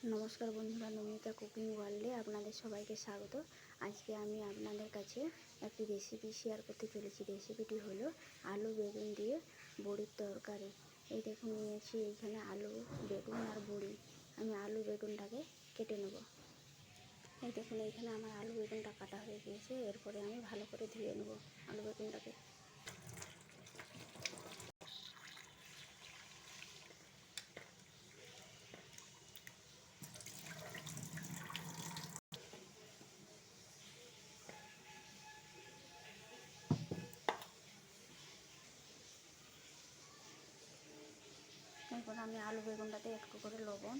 নমস্কার বন্ধুরা, নমিতা কুকিং ওয়ার্ল্ডে আপনাদের সবাইকে স্বাগত। আজকে আমি আপনাদের কাছে একটি রেসিপি শেয়ার করতে চলেছি। রেসিপিটি হলো আলু বেগুন দিয়ে বড়ির তরকারি। এই দেখুন, নিয়েছি এইখানে আলু, বেগুন আর বড়ি। আমি আলু বেগুনটাকে কেটে নেব। এই দেখুন, এইখানে আমার আলু বেগুনটা কাটা হয়ে গিয়েছে। এরপরে আমি ভালো করে ধুয়ে নেব আলু বেগুনটাকে। এরপর আমি আলু বেগুনটাতে একটু করে লবণ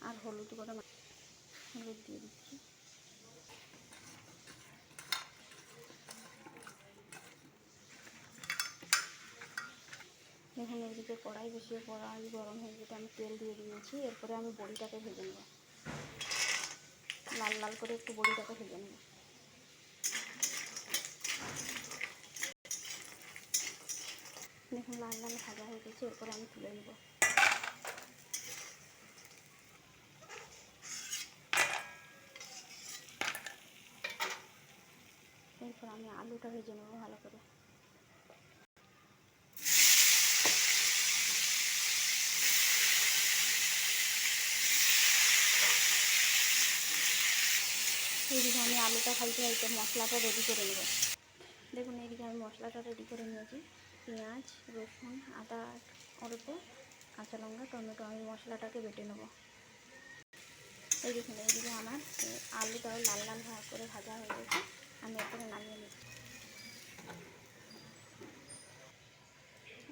আর হলুদ দিয়ে দিচ্ছি। দেখুন, এদিকে কড়াই বসিয়ে কড়াই গরম হয়ে যেতে আমি তেল দিয়ে দিয়েছি। এরপরে আমি বড়িটাকে ভেজে নেব, লাল লাল করে একটু বড়িটাকে ভেজে নেব। দেখুন, লাল লাল ভাজা হয়ে গেছে। এরপরে আমি তুলে নেব। এরপর আমি আলুটা ভেজে নেব ভালো করে। এইদিকে আমি আলুটা ভাজতে ভাজতে মশলাটা রেডি করে নেব। দেখুন, এইদিকে আমি মশলাটা রেডি করে নিয়েছি। পেঁয়াজ, রসুন, আদা অল্প, কাঁচা লঙ্কা, টমেটো। আমি মশলাটাকে বেটে নেব। এই দেখুন, এইদিকে আমার আলুটাও লাল লাল করে ভাজা হয়ে গেছে। আমি এরপরে নামিয়ে নিচ্ছি।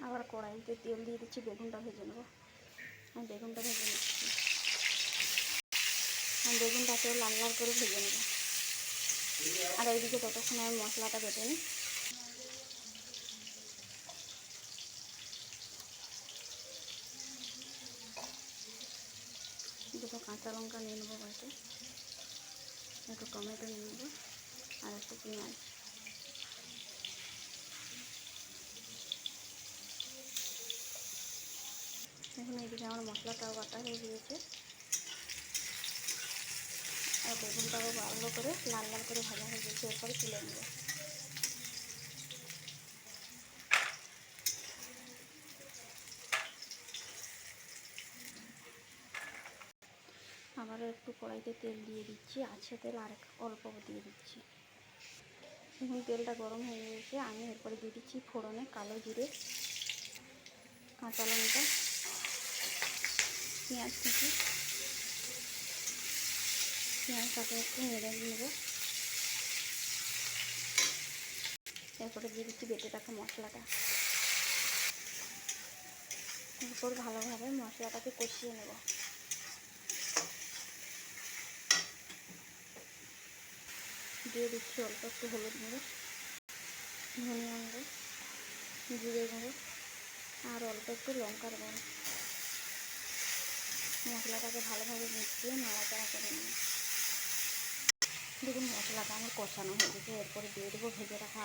আবার কড়াইতে তেল দিয়ে দিচ্ছি, বেগুনটা ভেজে নেব। আমি বেগুনটা ভেজে নিচ্ছি। আমি বেগুনটাকেও লাল লাল করে ভেজে নেব। আর এইদিকে ততক্ষণে আমি মশলাটা বেটে নিই। দুটো কাঁচা লঙ্কা নিয়ে নেবো বাটে, একটু টমেটো নিয়ে নেবো আর একটু পেঁয়াজ। এখন এইদিকে আমার মশলাটাও বাটা হয়ে গিয়েছে। আর বেগুনটাও ভালো করে লাল লাল করে ভাজা হয়ে গেছে। এরপরে তুলে নেব। আবারও একটু কড়াইতে তেল দিয়ে দিচ্ছি, আছে তেল আর অল্প দিয়ে দিচ্ছি। এখন তেলটা গরম হয়ে গেছে। আমি এরপরে দিয়ে দিচ্ছি ফোড়নে কালো জিরে, কাঁচা লঙ্কা, পেঁয়াজ কুচি। পেঁয়াজটাকে একটু নেড়ে নেব। এরপরে দিয়ে দিচ্ছি বেটে রাখা মশলাটা। এরপর ভালোভাবে মশলাটাকে কষিয়ে নেব। দিয়ে দিচ্ছি অল্প একটু হলুদ গুঁড়ো, ধনিয়া গুঁড়ো, জিরে গুঁড়ো আর অল্প একটু লঙ্কার গুঁড়ো। মশলাটাকে ভালোভাবে মিশিয়ে নাড়াচাড়া করে নেব। দেখুন, মশলাটা আমার কষানো হয়ে গেছে। এরপরে দিয়ে দেবো ভেজে রাখা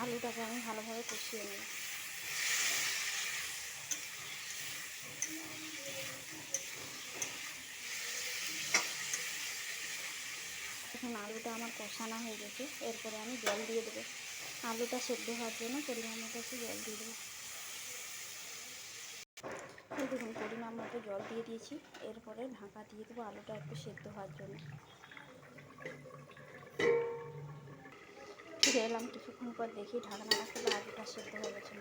আলুটাকে আমি ভালোভাবে কষিয়ে নেব। এখন আলুটা আমার কষানো হয়ে গেছে। এরপরে আমি জল দিয়ে দেবো। আলুটা সেদ্ধ হওয়ার জন্য পরিমাণ মতো একটু জল দিয়ে দেবো। এই দেখুন, পরিমাণ মতো জল দিয়ে দিয়েছি। এরপরে ঢাকা দিয়ে দেবো আলুটা একটু সেদ্ধ হওয়ার জন্য। ফিরে এলাম কিছুক্ষণ পর, দেখি ঢাকনাটা খুলে আলুটা সেদ্ধ হয়ে গেছে।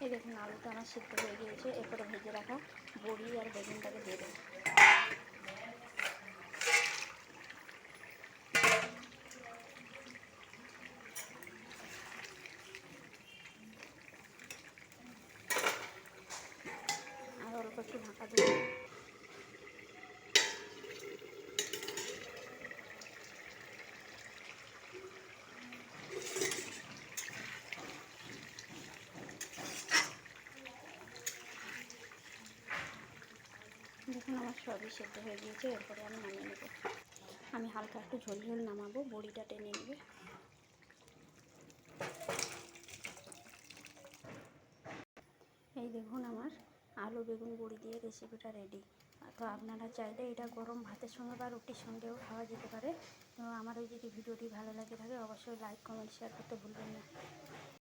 এই দেখুন, আলুটা আমার সেদ্ধ হয়ে গিয়েছে। এরপরে ভেজে রাখা বড়ি আর বেগুনটাকে দিয়ে দেবো। আর অল্প একটু ঢাকা দিয়ে দেখুন, আমার সবই সেদ্ধ হয়ে গিয়েছে। এরপরে আমি নামিয়ে নেব। আমি হালকা একটু ঝোল ঝোল নামাবো, বড়িটা টেনে নেবে। দেখুন আমার আলু বেগুন বড়ি দিয়ে রেসিপিটা রেডি। তো আপনারা চাইলে এটা গরম ভাতের সঙ্গে বা রুটির সঙ্গেও খাওয়া যেতে পারে। তো আমার যদি ভিডিওটি ভালো লাগে থাকে অবশ্যই লাইক কমেন্ট শেয়ার করতে ভুলবেন না।